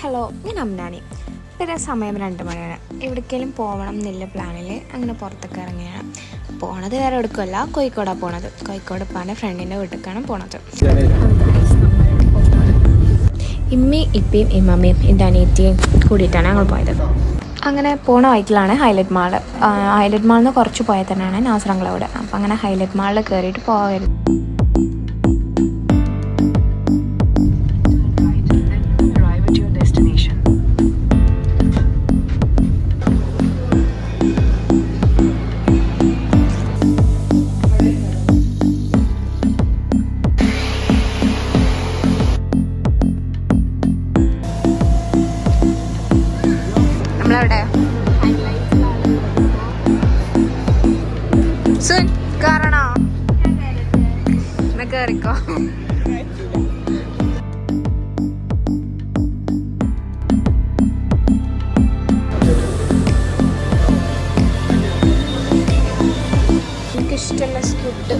Hello, ഞാൻ അമ്നാനി. ഇപ്പം സമയം 2 മണിയാണ്. എവിടേക്കെങ്കിലും പോകണം എന്നില്ല പ്ലാനിൽ അങ്ങനെ പുറത്തൊക്കെ ഇറങ്ങിയാണ്. പോണത് വേറെ എടുക്കുമല്ല, കോഴിക്കോടാണ് പോണത്. കോഴിക്കോട് ഉപ്പാൻ്റെ ഫ്രണ്ടിൻ്റെ വീട്ടിലേക്കാണ് പോണത്. ഇമ്മയും ഇപ്പയും ഇമ്മമ്മയും എൻ്റെ അനിയത്തിയും കൂടിയിട്ടാണ് ഞങ്ങൾ പോയത്. അങ്ങനെ പോണ വഴിക്കിലാണ് ഹൈലൈറ്റ് മാൾ. ഹൈലൈറ്റ് മാളിൽ നിന്ന് കുറച്ച് പോയാൽ തന്നെയാണ് നാസറങ്ങളോട്. അപ്പം അങ്ങനെ ഹൈലൈറ്റ് മാളിൽ കയറിയിട്ട് പോകരുത്. നമ്മളവിടെ സുൻ കയറണോ? എന്നാ കയറിക്കോ. എനിക്കിഷ്ടമുള്ള സ്ക്യൂട്ട്,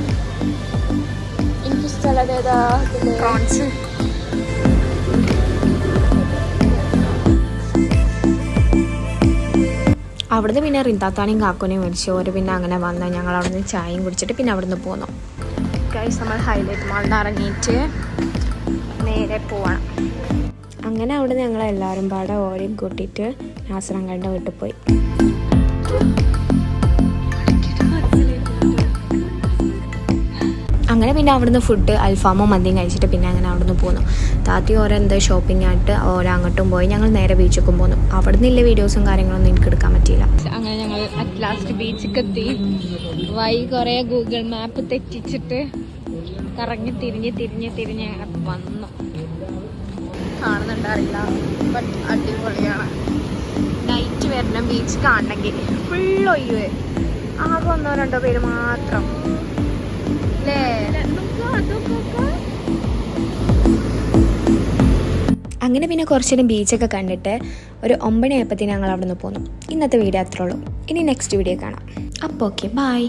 എനിക്കിഷ്ടമുള്ളത് ഏതാ? പ്രോൺസ്. അവിടുന്ന് പിന്നെ റിന്താത്താനെയും കാക്കുനെയും മേടിച്ചു. ഓര് പിന്നെ അങ്ങനെ വന്ന് ഞങ്ങൾ അവിടെ നിന്ന് ചായയും കുടിച്ചിട്ട് പിന്നെ അവിടെ നിന്ന് പോന്നു. ഗൈസ്, നമ്മൾ ഹൈലൈറ്റ് മാളിൽ നിന്ന് ഇറങ്ങിയിട്ട് നേരെ പോവാണ്. അങ്ങനെ അവിടെ നിന്ന് ഞങ്ങളെല്ലാവരും പാടെ ഓരെയും കൂട്ടിയിട്ട് നാസറങ്ങളുടെ വീട്ടിൽ പോയി. അങ്ങനെ പിന്നെ അവിടുന്ന് ഫുഡ് അൽഫാമോ മന്തിയും കഴിച്ചിട്ട് പിന്നെ അങ്ങനെ അവിടുന്ന് പോന്നു. താത്തി ഓരോ എന്തോ ഷോപ്പിംഗ് ആയിട്ട് ഓരോ അങ്ങോട്ടും പോയി. ഞങ്ങൾ നേരെ ബീച്ചിലേക്കും പോന്നു. അവിടെ നിന്നില്ല വീഡിയോസും കാര്യങ്ങളൊന്നും എനിക്ക് എടുക്കാൻ പറ്റിയില്ല. അങ്ങനെ ഞങ്ങൾ അറ്റ് ലാസ്റ്റ് ബീച്ചിലേക്ക് എത്തി. വഴി കുറേ ഗൂഗിൾ മാപ്പ് തെറ്റിച്ചിട്ട് കറങ്ങി തിരിഞ്ഞ് വന്നു. കാണുന്നുണ്ടറിയില്ല, ബട്ട് അടിപൊളിയാണ്. നൈറ്റ് വരണം ബീച്ച് കാണണമെങ്കിൽ. ഫുൾ ഒഴിവ്, ആകെ 1-2 പേര് മാത്രം. അങ്ങനെ പിന്നെ കുറച്ചു നേരം ബീച്ചൊക്കെ കണ്ടിട്ട് ഒരു 9 മണിയായപ്പോഴത്തേന് ഞങ്ങൾ അവിടെ നിന്ന് പോന്നു. ഇന്നത്തെ വീഡിയോ അത്രേ ഉള്ളൂ. ഇനി നെക്സ്റ്റ് വീഡിയോ കാണാം. അപ്പോൾ ഓക്കെ, ബൈ.